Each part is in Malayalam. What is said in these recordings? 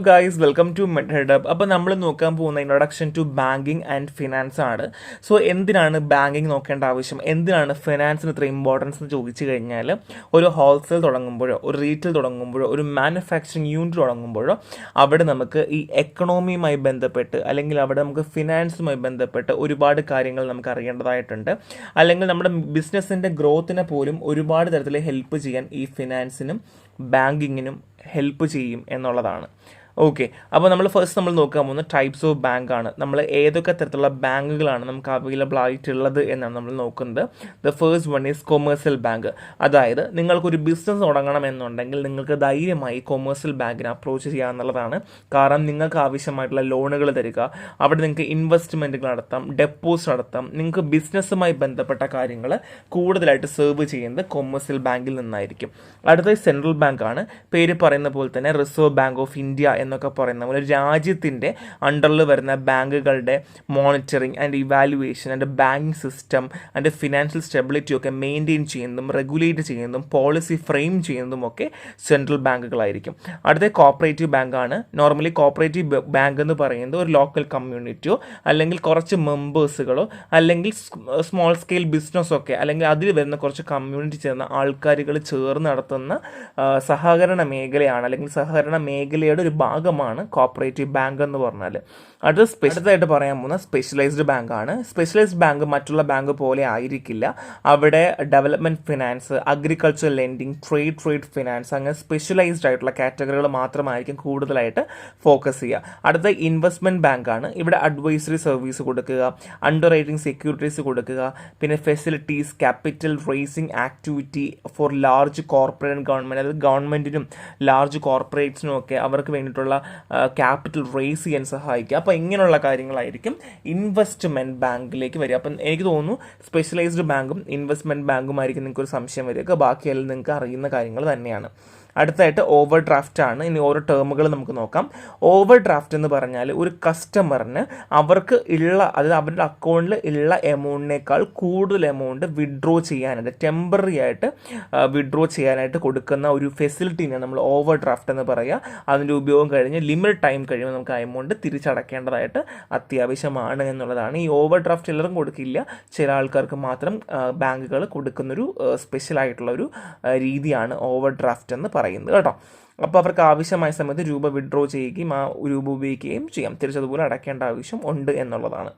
Guys welcome to മെഡ്ഹെഡപ്പ്. അപ്പോൾ നമ്മൾ നോക്കാൻ പോകുന്ന introduction to banking and finance ആണ്. സോ എന്തിനാണ് ബാങ്കിങ് നോക്കേണ്ട ആവശ്യം, എന്തിനാണ് ഫിനാൻസിന് ഇത്ര ഇമ്പോർട്ടൻസ് എന്ന് ചോദിച്ചു കഴിഞ്ഞാൽ, ഒരു ഹോൾസെയിൽ തുടങ്ങുമ്പോഴോ ഒരു റീറ്റെയിൽ തുടങ്ങുമ്പോഴോ ഒരു മാനുഫാക്ചറിങ് യൂണിറ്റ് തുടങ്ങുമ്പോഴോ അവിടെ നമുക്ക് ഈ എക്കണോമിയുമായി ബന്ധപ്പെട്ട് അല്ലെങ്കിൽ അവിടെ നമുക്ക് ഫിനാൻസുമായി ബന്ധപ്പെട്ട് ഒരുപാട് കാര്യങ്ങൾ നമുക്ക് അറിയേണ്ടതായിട്ടുണ്ട്. അല്ലെങ്കിൽ നമ്മുടെ ബിസിനസ്സിൻ്റെ ഗ്രോത്തിനെ പോലും ഒരുപാട് തരത്തിൽ ഹെൽപ്പ് ചെയ്യാൻ ഈ ഫിനാൻസിനും ബാങ്കിങ്ങിനും ഹെൽപ്പ് ചെയ്യും എന്നുള്ളതാണ്. ഓക്കെ, അപ്പോൾ നമ്മൾ നോക്കാൻ പോകുന്ന ടൈപ്സ് ഓഫ് ബാങ്ക് ആണ്. നമ്മൾ ഏതൊക്കെ തരത്തിലുള്ള ബാങ്കുകളാണ് നമുക്ക് അവൈലബിൾ ആയിട്ടുള്ളത് എന്നാണ് നമ്മൾ നോക്കുന്നത്. The first one is commercial bank. അതായത് നിങ്ങൾക്കൊരു ബിസിനസ് തുടങ്ങണം എന്നുണ്ടെങ്കിൽ നിങ്ങൾക്ക് ധൈര്യമായി കൊമേഴ്സ്യൽ ബാങ്കിനെ അപ്രോച്ച് ചെയ്യാവുന്നതാണ്. കാരണം നിങ്ങൾക്ക് ആവശ്യമായിട്ടുള്ള ലോണുകൾ തരിക, അവിടെ നിങ്ങൾക്ക് ഇൻവെസ്റ്റ്മെൻറ്റുകൾ നടത്താം, ഡെപ്പോസിറ്റ് നടത്താം. നിങ്ങൾക്ക് ബിസിനസ്സുമായി ബന്ധപ്പെട്ട കാര്യങ്ങൾ കൂടുതലായിട്ട് സെർവ് ചെയ്യുന്നത് കൊമേഴ്സ്യൽ ബാങ്കിൽ നിന്നായിരിക്കും. അടുത്തത് സെൻട്രൽ ബാങ്ക് ആണ്. പേര് പറയുന്ന പോലെ തന്നെ റിസർവ് ബാങ്ക് ഓഫ് ഇന്ത്യ എന്നൊക്കെ പറയുന്ന പോലെ രാജ്യത്തിൻ്റെ അണ്ടറിൽ വരുന്ന ബാങ്കുകളുടെ monitoring and evaluation and banking system and financial stability ഒക്കെ മെയിൻറ്റെയിൻ ചെയ്യുന്നതും റെഗുലേറ്റ് ചെയ്യുന്നതും പോളിസി ഫ്രെയിം ചെയ്യുന്നതും ഒക്കെ സെൻട്രൽ ബാങ്കുകളായിരിക്കും. അടുത്ത കോപ്പറേറ്റീവ് ബാങ്കാണ്. നോർമലി കോപ്പറേറ്റീവ് ബാങ്ക് എന്ന് പറയുന്നത് ഒരു ലോക്കൽ കമ്മ്യൂണിറ്റിയോ അല്ലെങ്കിൽ കുറച്ച് മെമ്പേഴ്സുകളോ അല്ലെങ്കിൽ സ്മോൾ സ്കെയിൽ ബിസിനസ്സൊക്കെ അല്ലെങ്കിൽ അതിൽ വരുന്ന കുറച്ച് കമ്മ്യൂണിറ്റി ചേർന്ന ആൾക്കാരുകൾ ചേർന്ന് നടത്തുന്ന സഹകരണ മേഖലയാണ്, അല്ലെങ്കിൽ സഹകരണ മേഖലയുടെ ഒരു ഭാഗമാണ് കോപ്പറേറ്റീവ് ബാങ്ക് എന്ന് പറഞ്ഞാൽ. അടുത്തതായിട്ട് പറയാൻ പോകുന്ന സ്പെഷ്യലൈസ്ഡ് ബാങ്ക് ആണ്. സ്പെഷ്യലൈസ്ഡ് ബാങ്ക് മറ്റുള്ള ബാങ്ക് പോലെ ആയിരിക്കില്ല. അവിടെ development finance, agriculture lending, trade finance, അങ്ങനെ സ്പെഷ്യലൈസ്ഡ് ആയിട്ടുള്ള കാറ്റഗറികൾ മാത്രമായിരിക്കും കൂടുതലായിട്ട് ഫോക്കസ് ചെയ്യുക. അടുത്ത ഇൻവെസ്റ്റ്മെൻറ്റ് ബാങ്ക് ആണ്. ഇവിടെ അഡ്വൈസറി സർവീസ് കൊടുക്കുക, അണ്ടർ റൈറ്റിംഗ് സെക്യൂരിറ്റീസ് കൊടുക്കുക, പിന്നെ facilities, capital raising activity for large corporate and government, അതായത് ഗവൺമെൻറ്റിനും ലാർജ് കോർപ്പറേറ്റ്സിനും ഒക്കെ അവർക്ക് വേണ്ടിയിട്ടുള്ള ക്യാപിറ്റൽ റേസ് ചെയ്യാൻ സഹായിക്കുക. അപ്പോൾ ഇങ്ങനെയുള്ള കാര്യങ്ങളായിരിക്കും ഇൻവെസ്റ്റ്മെൻറ്റ് ബാങ്കിലേക്ക് വരിക. അപ്പം എനിക്ക് തോന്നുന്നു സ്പെഷ്യലൈസ്ഡ് ബാങ്കും ഇൻവെസ്റ്റ്മെൻറ്റ് ബാങ്കുമായിരിക്കും നിങ്ങൾക്കൊരു സംശയം വരിക. ബാക്കിയെല്ലാം നിങ്ങൾക്ക് അറിയുന്ന കാര്യങ്ങൾ തന്നെയാണ്. അടുത്തായിട്ട് ഓവർ ഡ്രാഫ്റ്റ് ആണ്. ഇനി ഓരോ ടേമുകൾ നമുക്ക് നോക്കാം. ഓവർ ഡ്രാഫ്റ്റ് എന്ന് പറഞ്ഞാൽ ഒരു കസ്റ്റമറിന് അവർക്ക് അതായത് അവരുടെ അക്കൗണ്ടിൽ ഉള്ള എമൗണ്ടിനേക്കാൾ കൂടുതൽ എമൗണ്ട് വിഡ്രോ ചെയ്യാനായിട്ട്, ടെമ്പററി ആയിട്ട് വിഡ്രോ ചെയ്യാനായിട്ട് കൊടുക്കുന്ന ഒരു ഫെസിലിറ്റിനെ നമ്മൾ ഓവർ ഡ്രാഫ്റ്റ് എന്ന് പറയുക. അതിൻ്റെ ഉപയോഗം കഴിഞ്ഞ് ലിമിറ്റ് ടൈം കഴിയുമ്പോൾ നമുക്ക് ആ എമൗണ്ട് തിരിച്ചടക്കേണ്ടതായിട്ട് അത്യാവശ്യമാണ് എന്നുള്ളതാണ്. ഈ ഓവർ ഡ്രാഫ്റ്റ് എല്ലാവരും കൊടുക്കില്ല, ചില ആൾക്കാർക്ക് മാത്രം ബാങ്കുകൾ കൊടുക്കുന്നൊരു സ്പെഷ്യലായിട്ടുള്ളൊരു രീതിയാണ് ഓവർ ഡ്രാഫ്റ്റ് എന്ന് പറയുന്നത് കേട്ടോ. അപ്പോൾ അവർക്ക് ആവശ്യമായ സമയത്ത് രൂപ വിഡ്രോ ചെയ്യുകയും ആ രൂപ ഉപയോഗിക്കുകയും ചെയ്യാം, തിരിച്ചതുപോലെ അടയ്ക്കേണ്ട ആവശ്യം ഉണ്ട് എന്നുള്ളതാണ്.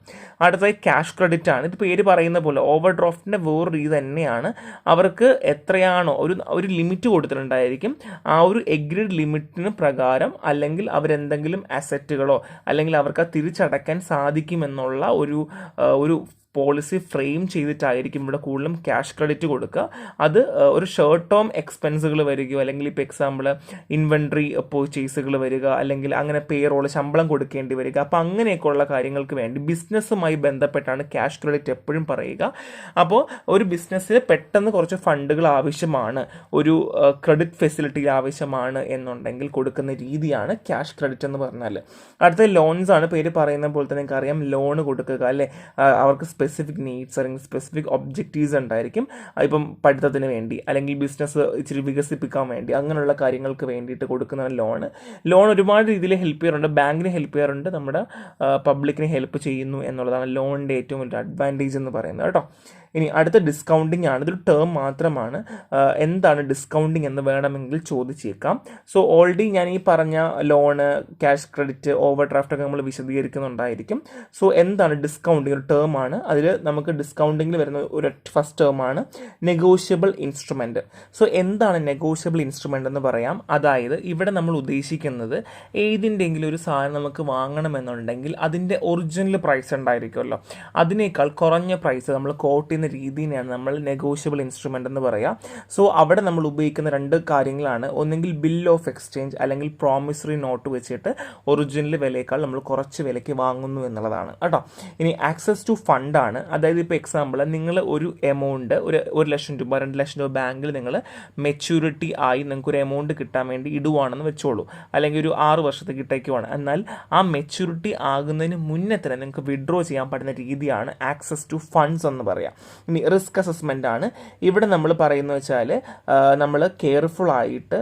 അടുത്തതായി ക്യാഷ് ക്രെഡിറ്റ് ആണ്. ഇത് പേര് പറയുന്ന പോലെ ഓവർ ഡ്രാഫ്റ്റിൻ്റെ വേറൊരു രീതി തന്നെയാണ്. അവർക്ക് എത്രയാണോ ഒരു ലിമിറ്റ് കൊടുത്തിട്ടുണ്ടായിരിക്കും, ആ ഒരു എഗ്രീഡ് ലിമിറ്റിന് പ്രകാരം അല്ലെങ്കിൽ അവരെന്തെങ്കിലും അസറ്റുകളോ അല്ലെങ്കിൽ അവർക്ക് തിരിച്ചടയ്ക്കാൻ സാധിക്കുമെന്നുള്ള ഒരു പോളിസി ഫ്രെയിം ചെയ്തിട്ടായിരിക്കും ഇവിടെ കൂടുതലും ക്യാഷ് ക്രെഡിറ്റ് കൊടുക്കുക. അത് ഒരു ഷോർട്ട് ടേം എക്സ്പെൻസുകൾ വരികയോ അല്ലെങ്കിൽ ഇപ്പോൾ എക്സാമ്പിൾ ഇൻവെൻട്രി പർച്ചേസുകൾ വരിക, അല്ലെങ്കിൽ അങ്ങനെ പേറോൾ ശമ്പളം കൊടുക്കേണ്ടി വരിക, അപ്പോൾ അങ്ങനെയൊക്കെയുള്ള കാര്യങ്ങൾക്ക് വേണ്ടി ബിസിനസ്സുമായി ബന്ധപ്പെട്ടാണ് ക്യാഷ് ക്രെഡിറ്റ് എപ്പോഴും പറയുക. അപ്പോൾ ഒരു ബിസിനസ്സിൽ പെട്ടെന്ന് കുറച്ച് ഫണ്ടുകൾ ആവശ്യമാണ്, ഒരു ക്രെഡിറ്റ് ഫെസിലിറ്റി ആവശ്യമാണ് എന്നുണ്ടെങ്കിൽ കൊടുക്കുന്ന രീതിയാണ് ക്യാഷ് ക്രെഡിറ്റ് എന്ന് പറഞ്ഞാൽ. അടുത്ത ലോൺസ് ആണ്. പേര് പറയുന്ന പോലെ തന്നെ നിങ്ങൾക്ക് അറിയാം, ലോൺ കൊടുക്കുക അല്ലേ. അവർക്ക് സ്പെസിഫിക് നീഡ്സ് അല്ലെങ്കിൽ സ്പെസിഫിക് ഒബ്ജക്റ്റീവ്സ് ഉണ്ടായിരിക്കും. ഇപ്പം പഠിത്തത്തിന് വേണ്ടി അല്ലെങ്കിൽ ബിസിനസ് ഇച്ചിരി വികസിപ്പിക്കാൻ വേണ്ടി അങ്ങനെയുള്ള കാര്യങ്ങൾക്ക് വേണ്ടിയിട്ട് കൊടുക്കുന്ന ലോൺ ഒരുപാട് രീതിയിൽ ഹെൽപ്പ് ചെയ്യാറുണ്ട്. ബാങ്കിന് ഹെൽപ്പ് ചെയ്യാറുണ്ട്, നമ്മുടെ പബ്ലിക്കിനെ ഹെൽപ്പ് ചെയ്യുന്നു എന്നുള്ളതാണ് ലോണിൻ്റെ ഏറ്റവും വലിയ അഡ്വാൻറ്റേജ് എന്ന് പറയുന്നത് കേട്ടോ. ഇനി അടുത്ത ഡിസ്കൗണ്ടിങ് ആണ്. ഇതൊരു ടേം മാത്രമാണ്. എന്താണ് ഡിസ്കൗണ്ടിങ് എന്ന് വേണമെങ്കിൽ ചോദിച്ചേക്കാം. സോ ഓൾറെഡി ഞാൻ ഈ പറഞ്ഞ loan, cash credit, over draft ഒക്കെ നമ്മൾ വിശദീകരിക്കുന്നുണ്ടായിരിക്കും. സോ എന്താണ് ഡിസ്കൗണ്ടിങ്? ഒരു ടേം ആണ്. അതിൽ നമുക്ക് ഡിസ്കൗണ്ടിങ്ങിൽ വരുന്ന ഒരു ഫസ്റ്റ് ടേം ആണ് നെഗോഷ്യബിൾ ഇൻസ്ട്രുമെൻറ്റ്. സോ എന്താണ് നെഗോഷ്യബിൾ ഇൻസ്ട്രുമെൻ്റ് എന്ന് പറയാം. അതായത് ഇവിടെ നമ്മൾ ഉദ്ദേശിക്കുന്നത് ഏതിൻ്റെങ്കിലും ഒരു സാധനം നമുക്ക് വാങ്ങണമെന്നുണ്ടെങ്കിൽ അതിൻ്റെ ഒറിജിനൽ പ്രൈസ് ഉണ്ടായിരിക്കുമല്ലോ, അതിനേക്കാൾ കുറഞ്ഞ പ്രൈസ് നമ്മൾ കോട്ട് രീതിയാണ് നമ്മൾ നെഗോഷ്യബിൾ ഇൻസ്ട്രുമെൻ്റ് എന്ന് പറയാം. സോ അവിടെ നമ്മൾ ഉപയോഗിക്കുന്ന രണ്ട് കാര്യങ്ങളാണ്. ഒന്നെങ്കിൽ ബിൽ ഓഫ് എക്സ്ചേഞ്ച് അല്ലെങ്കിൽ പ്രോമിസറി നോട്ട് വെച്ചിട്ട് ഒറിജിനൽ വിലയേക്കാൾ നമ്മൾ കുറച്ച് വിലയ്ക്ക് വാങ്ങുന്നു എന്നുള്ളതാണ് കേട്ടോ. ഇനി ആക്സസ് ടു ഫണ്ട് ഫണ്ടാണ്. അതായത് ഇപ്പോൾ എക്സാമ്പിൾ നിങ്ങൾ ഒരു എമൗണ്ട് ഒരു ലക്ഷം രൂപ 2 ലക്ഷം രൂപ ബാങ്കിൽ നിങ്ങൾ മെച്യൂരിറ്റി ആയി നിങ്ങൾക്ക് ഒരു എമൗണ്ട് കിട്ടാൻ വേണ്ടി ഇടുവാണെന്ന് വെച്ചോളൂ, അല്ലെങ്കിൽ ഒരു 6 വർഷത്തേക്ക് ഇട്ടേക്കുവാണ്. എന്നാൽ ആ മെച്യൂരിറ്റി ആകുന്നതിന് മുന്നേ തന്നെ നിങ്ങൾക്ക് വിഡ്രോ ചെയ്യാൻ പറ്റുന്ന രീതിയാണ് ആക്സസ് ടു ഫണ്ട്സ് എന്ന് പറയാം. ഇനി റിസ്ക് അസസ്മെൻ്റ് ആണ് ഇവിടെ നമ്മൾ പറയുന്നത് വെച്ചാൽ നമ്മൾ കെയർഫുൾ ആയിട്ട്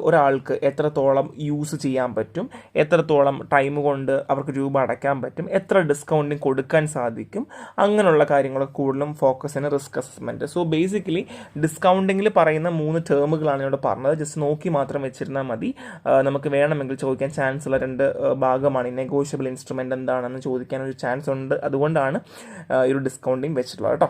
ഒരാൾക്ക് എത്രത്തോളം യൂസ് ചെയ്യാൻ പറ്റും, എത്രത്തോളം ടൈം കൊണ്ട് അവർക്ക് രൂപ അടയ്ക്കാൻ പറ്റും, എത്ര ഡിസ്കൗണ്ടിങ് കൊടുക്കാൻ സാധിക്കും, അങ്ങനെയുള്ള കാര്യങ്ങളൊക്കെ കൂടുതലും ഫോക്കസ് ചെയ്യുന്ന റിസ്ക് അസസ്മെൻറ്റ്. സോ ബേസിക്കലി ഡിസ്കൗണ്ടിങ്ങിൽ പറയുന്ന 3 ടേമുകളാണ് ഇവിടെ പറഞ്ഞത്. ജസ്റ്റ് നോക്കി മാത്രം വെച്ചിരുന്നാൽ മതി. നമുക്ക് വേണമെങ്കിൽ ചോദിക്കാൻ ചാൻസ് ഉള്ള 2 ഭാഗമാണ്. നെഗോഷ്യബിൾ ഇൻസ്ട്രുമെൻ്റ് എന്താണെന്ന് ചോദിക്കാൻ ഒരു ചാൻസ് ഉണ്ട്. അതുകൊണ്ടാണ് ഈ ഒരു ഡിസ്കൗണ്ടിങ് വെച്ചിട്ടുള്ളത് കേട്ടോ.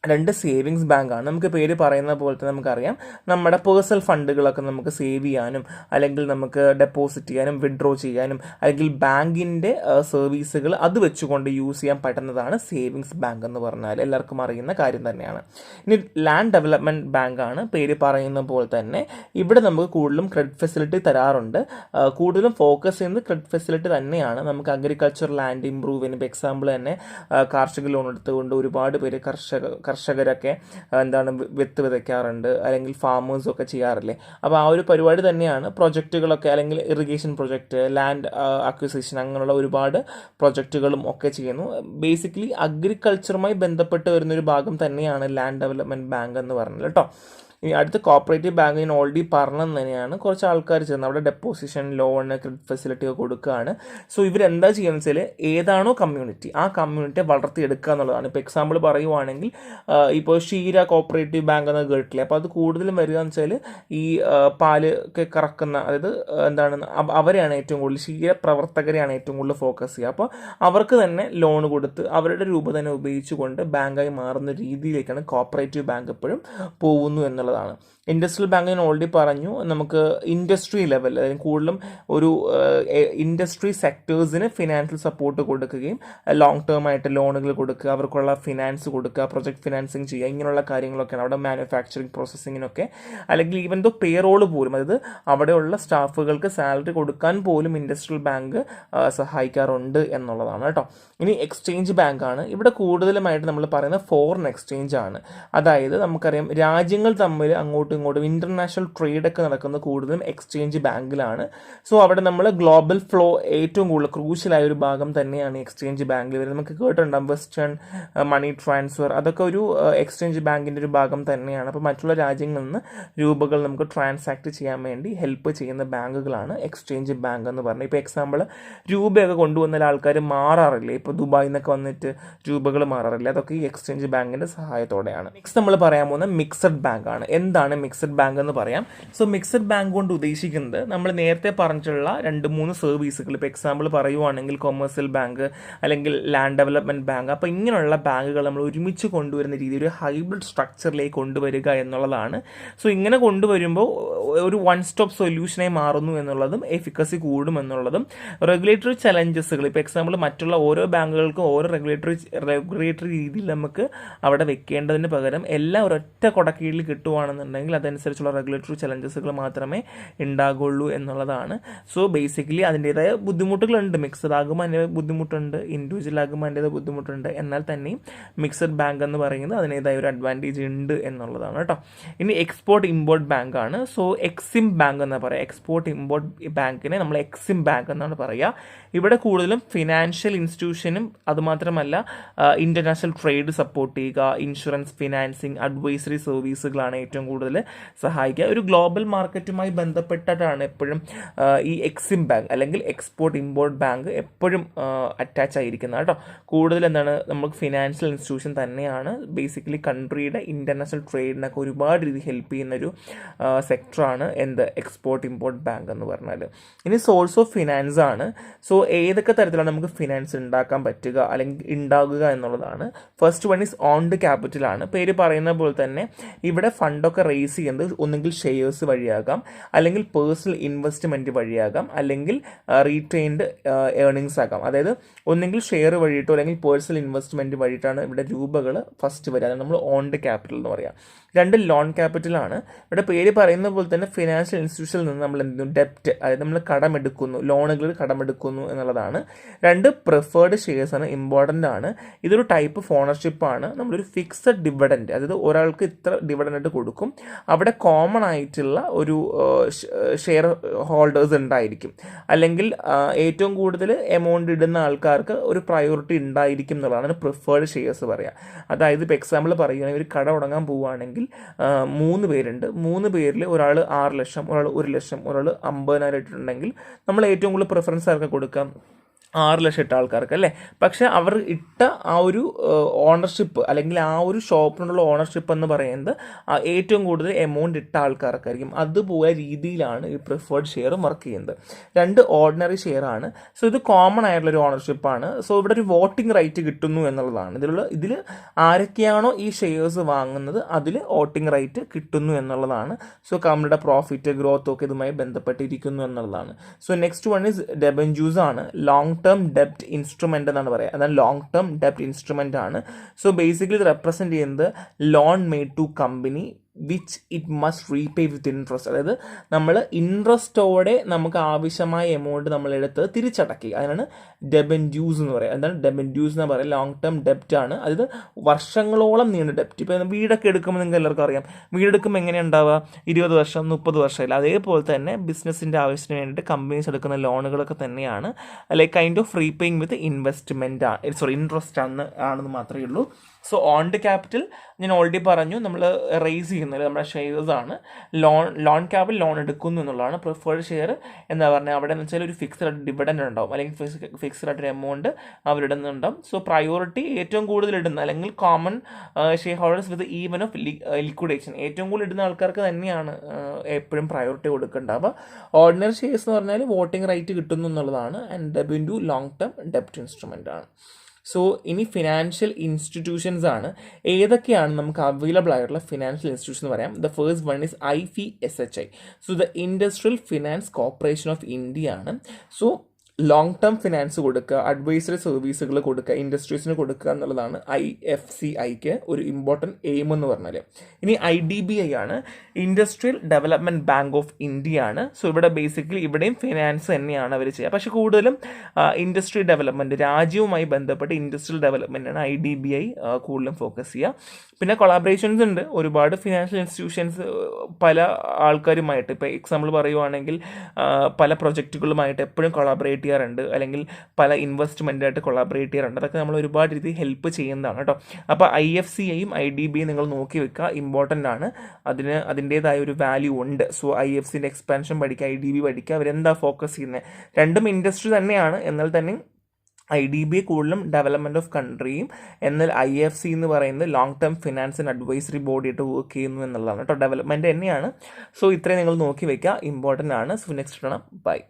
2 സേവിങ്സ് ബാങ്കാണ്. നമുക്ക് പേര് പറയുന്ന പോലെ തന്നെ നമുക്കറിയാം നമ്മുടെ പേഴ്സണൽ ഫണ്ടുകളൊക്കെ നമുക്ക് സേവ് ചെയ്യാനും അല്ലെങ്കിൽ നമുക്ക് ഡെപ്പോസിറ്റ് ചെയ്യാനും വിഡ്രോ ചെയ്യാനും അല്ലെങ്കിൽ ബാങ്കിൻ്റെ സർവീസുകൾ അത് വെച്ചുകൊണ്ട് യൂസ് ചെയ്യാൻ പറ്റുന്നതാണ് സേവിങ്സ് ബാങ്ക് എന്ന് പറഞ്ഞാൽ എല്ലാവർക്കും അറിയുന്ന കാര്യം തന്നെയാണ്. ഇനി ലാൻഡ് ഡെവലപ്മെൻറ്റ് ബാങ്കാണ്. പേര് പറയുന്ന പോലെ തന്നെ ഇവിടെ നമുക്ക് കൂടുതലും ക്രെഡിറ്റ് ഫെസിലിറ്റി തരാറുണ്ട്. കൂടുതലും ഫോക്കസ് ചെയ്യുന്നത് ക്രെഡിറ്റ് ഫെസിലിറ്റി തന്നെയാണ്. നമുക്ക് അഗ്രികൾച്ചർ ലാൻഡ് ഇംപ്രൂവ് ചെയ്യുന്ന ഇപ്പോൾ എക്സാമ്പിൾ തന്നെ കാർഷിക ലോൺ എടുത്തുകൊണ്ട് ഒരുപാട് പേര് കർഷകരൊക്കെ വിത്ത് വിതയ്ക്കാറുണ്ട്, അല്ലെങ്കിൽ ഫാമേഴ്സൊക്കെ ചെയ്യാറില്ലേ. അപ്പോൾ ആ ഒരു പരിപാടി തന്നെയാണ് പ്രൊജക്റ്റുകളൊക്കെ, അല്ലെങ്കിൽ ഇറിഗേഷൻ പ്രൊജക്റ്റ്, ലാൻഡ് അക്വിസിഷൻ, അങ്ങനെയുള്ള ഒരുപാട് പ്രൊജക്റ്റുകളും ഒക്കെ ചെയ്യുന്നു. ബേസിക്കലി അഗ്രികൾച്ചറുമായി ബന്ധപ്പെട്ട് വരുന്നൊരു ഭാഗം തന്നെയാണ് ലാൻഡ് ഡെവലപ്മെൻറ്റ് ബാങ്ക് എന്ന് പറഞ്ഞത് കേട്ടോ. ഇനി അടുത്ത കോപ്പറേറ്റീവ് ബാങ്ക് ഞാൻ ഓൾറെഡി പറഞ്ഞത് തന്നെയാണ്. കുറച്ച് ആൾക്കാർ ചെയ്യുന്നത് അവിടെ ഡെപ്പോസിഷൻ, ലോൺ, ക്രെഡിറ്റ് ഫെസിലിറ്റി ഒക്കെ കൊടുക്കുകയാണ്. സോ ഇവരെന്താ ചെയ്യുന്നത് വെച്ചാൽ ഏതാണോ കമ്മ്യൂണിറ്റി ആ കമ്മ്യൂണിറ്റിയെ വളർത്തിയെടുക്കുക എന്നുള്ളതാണ്. ഇപ്പോൾ എക്സാമ്പിൾ പറയുവാണെങ്കിൽ ഇപ്പോൾ ക്ഷീര കോപ്പറേറ്റീവ് ബാങ്ക് എന്ന് കേട്ടില്ലേ. അപ്പോൾ അത് കൂടുതലും വരിക എന്ന് വെച്ചാൽ ഈ പാല് ഒക്കെ കറക്കുന്ന, അതായത് അവരെയാണ് ഏറ്റവും കൂടുതൽ, ക്ഷീര പ്രവർത്തകരെയാണ് ഏറ്റവും കൂടുതൽ ഫോക്കസ് ചെയ്യുക. അപ്പോൾ അവർക്ക് തന്നെ ലോൺ കൊടുത്ത് അവരുടെ രൂപ തന്നെ ഉപയോഗിച്ചുകൊണ്ട് ബാങ്കായി മാറുന്ന രീതിയിലേക്കാണ് കോപ്പറേറ്റീവ് ബാങ്ക് എപ്പോഴും പോകുന്നു എന്നുള്ളത്. ഇൻഡസ്ട്രിയൽ ബാങ്ക് ഞാൻ ഓൾറെഡി പറഞ്ഞു. നമുക്ക് ഇൻഡസ്ട്രി ലെവൽ, അതായത് കൂടുതലും ഒരു ഇൻഡസ്ട്രി സെക്ടേഴ്സിന് ഫിനാൻഷ്യൽ സപ്പോർട്ട് കൊടുക്കുകയും ലോങ് ടേം ആയിട്ട് ലോണുകൾ കൊടുക്കുക, അവർക്കുള്ള ഫിനാൻസ് കൊടുക്കുക, പ്രൊജക്ട് ഫിനാൻസിങ് ചെയ്യുക, ഇങ്ങനെയുള്ള കാര്യങ്ങളൊക്കെയാണ് അവിടെ മാനുഫാക്ചറിങ് പ്രോസസ്സിങ്ങിനൊക്കെ. അല്ലെങ്കിൽ ഈവൻ ദോ പേറോൾ പോലും, അതായത് അവിടെയുള്ള സ്റ്റാഫുകൾക്ക് സാലറി കൊടുക്കാൻ പോലും ഇൻഡസ്ട്രിയൽ ബാങ്ക് സഹായിക്കാറുണ്ട് എന്നുള്ളതാണ് കേട്ടോ. ഇനി എക്സ്ചേഞ്ച് ബാങ്കാണ്. ഇവിടെ കൂടുതലുമായിട്ട് നമ്മൾ പറയുന്നത് ഫോറിൻ എക്സ്ചേഞ്ച് ആണ്. അതായത് നമുക്കറിയാം രാജ്യങ്ങൾ തമ്മിൽ അങ്ങോട്ടും ഇങ്ങോട്ടും ഇന്റർനാഷണൽ ട്രേഡ് ഒക്കെ നടക്കുന്നത് കൂടുതലും എക്സ്ചേഞ്ച് ബാങ്കിലാണ്. സോ അവിടെ നമ്മൾ ഗ്ലോബൽ ഫ്ലോ ഏറ്റവും കൂടുതൽ ക്രൂഷ്യലായ ഒരു ഭാഗം തന്നെയാണ് എക്സ്ചേഞ്ച് ബാങ്കിൽ വരുന്നത്. നമുക്ക് കേട്ടിട്ടുണ്ടാകും വെസ്റ്റേൺ മണി ട്രാൻസ്ഫർ, അതൊക്കെ ഒരു എക്സ്ചേഞ്ച് ബാങ്കിൻ്റെ ഒരു ഭാഗം തന്നെയാണ്. അപ്പോൾ മറ്റുള്ള രാജ്യങ്ങളിൽ നിന്ന് രൂപകൾ നമുക്ക് ട്രാൻസാക്ട് ചെയ്യാൻ വേണ്ടി ഹെൽപ്പ് ചെയ്യുന്ന ബാങ്കുകളാണ് എക്സ്ചേഞ്ച് ബാങ്ക് എന്ന് പറഞ്ഞത്. ഇപ്പോൾ എക്സാമ്പിൾ രൂപയൊക്കെ കൊണ്ടുവന്ന ആൾക്കാർ മാറാറില്ലേ, ഇപ്പോൾ ദുബായിൽ നിന്നൊക്കെ വന്നിട്ട് രൂപകൾ മാറാറില്ല, അതൊക്കെ ഈ എക്സ്ചേഞ്ച് ബാങ്കിൻ്റെ സഹായത്തോടെയാണ്. നെക്സ്റ്റ് നമ്മൾ പറയാൻ പോകുന്ന മിക്സഡ് ബാങ്ക് ആണ്. എന്താണ് മിക്സഡ് ബാങ്ക് എന്ന് പറയാം. സോ മിക്സഡ് ബാങ്ക് കൊണ്ട് ഉദ്ദേശിക്കുന്നത് നമ്മൾ നേരത്തെ പറഞ്ഞിട്ടുള്ള 2-3 സർവീസുകൾ, ഇപ്പോൾ എക്സാമ്പിൾ പറയുവാണെങ്കിൽ കൊമേഴ്സ്യൽ ബാങ്ക് അല്ലെങ്കിൽ ലാൻഡ് ഡെവലപ്മെൻറ്റ് ബാങ്ക്, അപ്പോൾ ഇങ്ങനെയുള്ള ബാങ്കുകൾ നമ്മൾ ഒരുമിച്ച് കൊണ്ടുവരുന്ന രീതി ഒരു ഹൈബ്രിഡ് സ്ട്രക്ചറിലേക്ക് കൊണ്ടുവരിക എന്നുള്ളതാണ്. സോ ഇങ്ങനെ കൊണ്ടുവരുമ്പോൾ ഒരു വൺ സ്റ്റോപ്പ് സൊല്യൂഷനായി മാറുന്നു എന്നുള്ളതും എഫിക്കസി കൂടും എന്നുള്ളതും. റെഗുലേറ്ററി ചലഞ്ചസുകൾ, ഇപ്പോൾ എക്സാമ്പിൾ മറ്റുള്ള ഓരോ ബാങ്കുകൾക്കും ഓരോ റെഗുലേറ്ററി രീതിയിൽ നമുക്ക് അവിടെ വെക്കേണ്ടതിന് പകരം എല്ലാം ഒരൊറ്റ കൊടക്കീഴിൽ കിട്ടുവാണെന്നുണ്ടെങ്കിൽ അതനുസരിച്ചുള്ള റെഗുലേറ്ററി ചലഞ്ചസുകൾ മാത്രമേ ഉണ്ടാകുള്ളൂ എന്നുള്ളതാണ്. സോ ബേസിക്കലി അതിൻ്റേതായ ബുദ്ധിമുട്ടുകളുണ്ട്. മിക്സഡ് ആകുമ്പോൾ അതിൻ്റെ ബുദ്ധിമുട്ടുണ്ട്, ഇൻഡിവിജ്വൽ ആകുമ്പോൾ അതിൻ്റേതായ ബുദ്ധിമുട്ടുണ്ട്. എന്നാൽ തന്നെയും മിക്സഡ് ബാങ്ക് എന്ന് പറയുന്നത് അതിൻ്റേതായ ഒരു അഡ്വാൻറ്റേജ് ഉണ്ട് എന്നുള്ളതാണ് കേട്ടോ. ഇനി എക്സ്പോർട്ട് ഇമ്പോർട്ട് ബാങ്ക് ആണ്. സോ എക്സിം ബാങ്ക് എന്നാണ് പറയുക. എക്സ്പോർട്ട് ഇമ്പോർട്ട് ബാങ്കിനെ നമ്മൾ എക്സിം ബാങ്ക് എന്നാണ് പറയുക. ഇവിടെ കൂടുതലും ഫിനാൻഷ്യൽ ഇൻസ്റ്റിറ്റ്യൂഷനും അതുമാത്രമല്ല ഇൻ്റർനാഷണൽ ട്രേഡ് സപ്പോർട്ട് ചെയ്യുക, ഇൻഷുറൻസ്, ഫിനാൻസിങ്, അഡ്വൈസറി സർവീസുകളാണ് ഏറ്റവും കൂടുതൽ സഹായിക്കുക. ഒരു ഗ്ലോബൽ മാർക്കറ്റുമായി ബന്ധപ്പെട്ടിട്ടാണ് എപ്പോഴും ഈ എക്സിം ബാങ്ക് അല്ലെങ്കിൽ എക്സ്പോർട്ട് ഇമ്പോർട്ട് ബാങ്ക് എപ്പോഴും അറ്റാച്ച് ആയിരിക്കുന്നത് കേട്ടോ. കൂടുതൽ നമുക്ക് ഫിനാൻഷ്യൽ ഇൻസ്റ്റിറ്റ്യൂഷൻ തന്നെയാണ്. ബേസിക്കലി കൺട്രിയുടെ ഇൻ്റർനാഷണൽ ട്രേഡിനൊക്കെ ഒരുപാട് രീതി ഹെൽപ്പ് ചെയ്യുന്നൊരു സെക്ടറാണ് എക്സ്പോർട്ട് ഇമ്പോർട്ട് ബാങ്ക് എന്ന് പറഞ്ഞാൽ. ഇനി സോഴ്സ് ഓഫ് ഫിനാൻസ് ആണ്. സോ ഏതൊക്കെ തരത്തിലാണ് നമുക്ക് ഫിനാൻസ് ഉണ്ടാക്കാൻ പറ്റുക അല്ലെങ്കിൽ ഉണ്ടാകുക എന്നുള്ളതാണ്. First one is owned capital ആണ്. പേര് പറയുന്ന പോലെ തന്നെ ഇവിടെ ഫണ്ടൊക്കെ റേസ് ചെയ്യുന്നത് ഒന്നുകിൽ ഷെയർസ് വഴിയാകാം, അല്ലെങ്കിൽ പേഴ്സണൽ ഇൻവെസ്റ്റ്മെൻറ്റ് വഴിയാകാം, അല്ലെങ്കിൽ റീറ്റെയിൻഡ് ഏർണിങ്സ് ആകാം. അതായത് ഒന്നെങ്കിൽ ഷെയർ വഴിയിട്ടോ അല്ലെങ്കിൽ പേഴ്സണൽ ഇൻവെസ്റ്റ്മെൻറ്റ് വഴിയിട്ടാണ് ഇവിടെ രൂപകൾ ഫസ്റ്റ് വരിക. അതാണ് നമ്മൾ ഓൺഡ് ക്യാപിറ്റൽ എന്ന് പറയാം. 2 ലോൺ ക്യാപിറ്റലാണ്. ഇവിടെ പേര് പറയുന്ന പോലെ തന്നെ ഫിനാൻഷ്യൽ ഇൻസ്റ്റിറ്റ്യൂഷനിൽ നിന്ന് നമ്മൾ എന്ത് ഡെപ്റ്റ്, അതായത് നമ്മൾ കടമെടുക്കുന്നു, ലോണുകൾ കടമെടുക്കുന്നു എന്നുള്ളതാണ്. 2 പ്രിഫേർഡ് ഷെയർസാണ്, ഇമ്പോർട്ടൻ്റ് ആണ്. ഇതൊരു ടൈപ്പ് ഓഫ് ഓണർഷിപ്പാണ്. നമ്മളൊരു ഫിക്സഡ് ഡിവിഡൻറ്റ്, അതായത് ഒരാൾക്ക് ഇത്ര ഡിവിഡൻറ്റ് കൊടുക്കും, അവിടെ കോമൺ ആയിട്ടുള്ള ഒരു ഷെയർ ഹോൾഡേഴ്സ് ഉണ്ടായിരിക്കും, അല്ലെങ്കിൽ ഏറ്റവും കൂടുതൽ എമൗണ്ട് ഇടുന്ന ആൾക്കാർക്ക് ഒരു പ്രയോറിറ്റി ഉണ്ടായിരിക്കും എന്നുള്ളതാണ് പ്രിഫേർഡ് ഷെയർസ് പറയുക. അതായത് ഇപ്പോൾ എക്സാമ്പിൾ പറയുകയാണെങ്കിൽ ഒരു കട തുടങ്ങാൻ പോവുകയാണെങ്കിൽ 3 പേരുണ്ട്, 3 പേരിൽ ഒരാൾ 6 ലക്ഷം, ഒരാൾ 1 ലക്ഷം, ഒരാൾ 50,000 ഇട്ടിട്ടുണ്ടെങ്കിൽ നമ്മൾ ഏറ്റവും കൂടുതൽ പ്രിഫറൻസ് ആർക്ക് കൊടുക്കാം? 6 ലക്ഷം ഇട്ട ആൾക്കാർക്ക് അല്ലേ. പക്ഷെ അവർ ഇട്ട ആ ഒരു ഓണർഷിപ്പ് അല്ലെങ്കിൽ ആ ഒരു ഷോപ്പിനുള്ള ഓണർഷിപ്പ് എന്ന് പറയുന്നത് ഏറ്റവും കൂടുതൽ എമൗണ്ട് ഇട്ട ആൾക്കാർക്കായിരിക്കും. അതുപോലെ രീതിയിലാണ് ഈ പ്രിഫേർഡ് ഷെയർ വർക്ക് ചെയ്യുന്നത്. 2 ഓർഡിനറി ഷെയർ ആണ്. സോ ഇത് കോമൺ ആയിട്ടുള്ളൊരു ഓണർഷിപ്പാണ്. സോ ഇവിടെ ഒരു വോട്ടിംഗ് റൈറ്റ് കിട്ടുന്നു എന്നുള്ളതാണ്. ഇതിൽ ആരൊക്കെയാണോ ഈ ഷെയർസ് വാങ്ങുന്നത് അതിൽ വോട്ടിംഗ് റൈറ്റ് കിട്ടുന്നു എന്നുള്ളതാണ്. സോ കമ്പനിയുടെ പ്രോഫിറ്റ് ഗ്രോത്ത് ഒക്കെ ഇതുമായി ബന്ധപ്പെട്ടിരിക്കുന്നു എന്നുള്ളതാണ്. So next one is debentures ആണ്. ലോങ് ടേം ഡെപ്റ്റ് ഇൻസ്ട്രുമെൻ്റ് എന്നാണ് പറയുക. അതാണ് ലോങ് ടേം ഡെപ്റ്റ് ഇൻസ്ട്രുമെൻ്റ് ആണ്. സോ ബേസിക്കലി ഇത് റെപ്രസെൻറ്റ് ചെയ്യുന്നത് loan made to company which it must repay with interest. അതായത് നമ്മൾ ഇൻട്രസ്റ്റോടെ നമുക്ക് ആവശ്യമായ എമൗണ്ട് നമ്മളെടുത്ത് തിരിച്ചടക്കുക, അതിനാണ് ഡെബൻഡ്യൂസ് എന്ന് പറയുക. എന്താണ് ഡെബൻഡ്യൂസ് എന്ന് പറയുക? ലോങ് ടേം ഡെപ്റ്റ് ആണ്. അതായത് വർഷങ്ങളോളം നീണ്ട ഡെപ്റ്റ്. ഇപ്പോൾ വീടൊക്കെ എടുക്കുമ്പോൾ നിങ്ങൾക്ക് എല്ലാവർക്കും അറിയാം, വീടെടുക്കുമ്പോൾ എങ്ങനെയാണ് ഉണ്ടാവുക? 20 വർഷം 30 വർഷമില്ല. അതേപോലെ തന്നെ ബിസിനസ്സിൻ്റെ ആവശ്യത്തിന് വേണ്ടിയിട്ട് കമ്പനീസ് എടുക്കുന്ന ലോണുകളൊക്കെ തന്നെയാണ് like kind of repaying with interest ആണെന്ന് മാത്രമേ ഉള്ളൂ. സോ ഓൺ ദി ക്യാപിറ്റൽ ഞാൻ ഓൾറെഡി പറഞ്ഞു, നമ്മൾ റേസ് ചെയ്യുന്നത് നമ്മുടെ ഷെയർസ് ആണ്. ലോൺ ക്യാപിൽ ലോൺ എടുക്കുന്നു എന്നുള്ളതാണ്. പ്രിഫേർഡ് ഷെയർ എന്താ പറഞ്ഞാൽ അവിടെ എന്ന് വെച്ചാൽ ഒരു ഫിക്സഡ് ആയിട്ട് ഡിവിഡൻഡ് ഉണ്ടാവും, അല്ലെങ്കിൽ ഫിക്സഡ് ആയിട്ടൊരു എമൗണ്ട് അവരിടുന്നുണ്ടാവും. സോ പ്രയോറിറ്റി ഏറ്റവും കൂടുതൽ ഇടുന്ന അല്ലെങ്കിൽ common share holders with even of liquidation ഏറ്റവും കൂടുതൽ ഇടുന്ന ആൾക്കാർക്ക് തന്നെയാണ് എപ്പോഴും പ്രയോറിറ്റി കൊടുക്കേണ്ടത്. ഓർഡിനറി ഷെയർസ് എന്ന് പറഞ്ഞാൽ വോട്ടിംഗ് റൈറ്റ് കിട്ടുന്നു എന്നുള്ളതാണ്. ആൻഡ് ഡെബിൻ ലോങ് ടേം ഡെപ്റ്റ് ഇൻസ്ട്രുമെൻ്റ് ആണ്. സോ ഇനി ഫിനാൻഷ്യൽ ഇൻസ്റ്റിറ്റ്യൂഷൻസ് ആണ്. ഏതൊക്കെയാണ് നമുക്ക് അവൈലബിൾ ആയിട്ടുള്ള ഫിനാൻഷ്യൽ ഇൻസ്റ്റിറ്റ്യൂഷൻ എന്ന് പറയാം. The first one is IFSHI. So the industrial finance corporation of India ആണ്. സോ ലോങ് ടേം ഫിനാൻസ് കൊടുക്കുക, അഡ്വൈസറി സർവീസുകൾ കൊടുക്കുക, ഇൻഡസ്ട്രീസിന് കൊടുക്കുക എന്നുള്ളതാണ് IFCIക്ക് ഒരു ഇമ്പോർട്ടൻറ്റ് എയിം എന്ന് പറഞ്ഞാൽ. ഇനി IDBI ആണ്, industrial development bank of India ആണ്. സോ ഇവിടെ ബേസിക്കലി ഇവിടെയും ഫിനാൻസ് തന്നെയാണ് അവർ ചെയ്യുക, പക്ഷേ കൂടുതലും ഇൻഡസ്ട്രി ഡെവലപ്മെൻറ്റ്, രാജ്യവുമായി ബന്ധപ്പെട്ട് ഇൻഡസ്ട്രിയൽ ഡെവലപ്മെൻറ്റാണ് IDBI കൂടുതലും ഫോക്കസ് ചെയ്യുക. പിന്നെ കൊളാബറേഷൻസ് ഉണ്ട്, ഒരുപാട് ഫിനാൻഷ്യൽ ഇൻസ്റ്റിറ്റ്യൂഷൻസ് പല ആൾക്കാരുമായിട്ട്, ഇപ്പോൾ എക്സാമ്പിൾ പറയുവാണെങ്കിൽ പല പ്രൊജക്റ്റുകളുമായിട്ട് എപ്പോഴും കൊളാബറേറ്റ് ചെയ്യാറുണ്ട്, അല്ലെങ്കിൽ പല ഇൻവെസ്റ്റ്മെൻറ്റായിട്ട് കൊളാബറേറ്റ് ചെയ്യാറുണ്ട്. അതൊക്കെ നമ്മൾ ഒരുപാട് രീതിയിൽ ഹെൽപ്പ് ചെയ്യുന്നതാണ് കേട്ടോ. അപ്പോൾ IFCIയും IDBIയും നിങ്ങൾ നോക്കി വെക്കുക, ഇമ്പോർട്ടൻ്റ് ആണ്. അതിൻ്റേതായ ഒരു വാല്യൂ ഉണ്ട്. സോ IFCൻ്റെ എക്സ്പാൻഷൻ പഠിക്കുക, IDB പഠിക്കുക, അവരെന്താ ഫോക്കസ് ചെയ്യുന്നത്? രണ്ടും ഇൻഡസ്ട്രി തന്നെയാണ്, എന്നാൽ തന്നെ IDBI കൂടുതലും ഡെവലപ്മെൻറ്റ് ഓഫ് കൺട്രിയും, എന്നാൽ IFC എന്ന് പറയുന്നത് long term finance and advisory body ആയിട്ട് വർക്ക് ചെയ്യുന്നു എന്നുള്ളതാണ് കേട്ടോ. ഡെവലപ്മെൻറ്റ് തന്നെയാണ്. സോ ഇത്രയും നിങ്ങൾ നോക്കി വെക്കുക, ഇമ്പോർട്ടൻ്റ് ആണ്. സോ നെക്സ്റ്റ് കാണാം, ബൈ.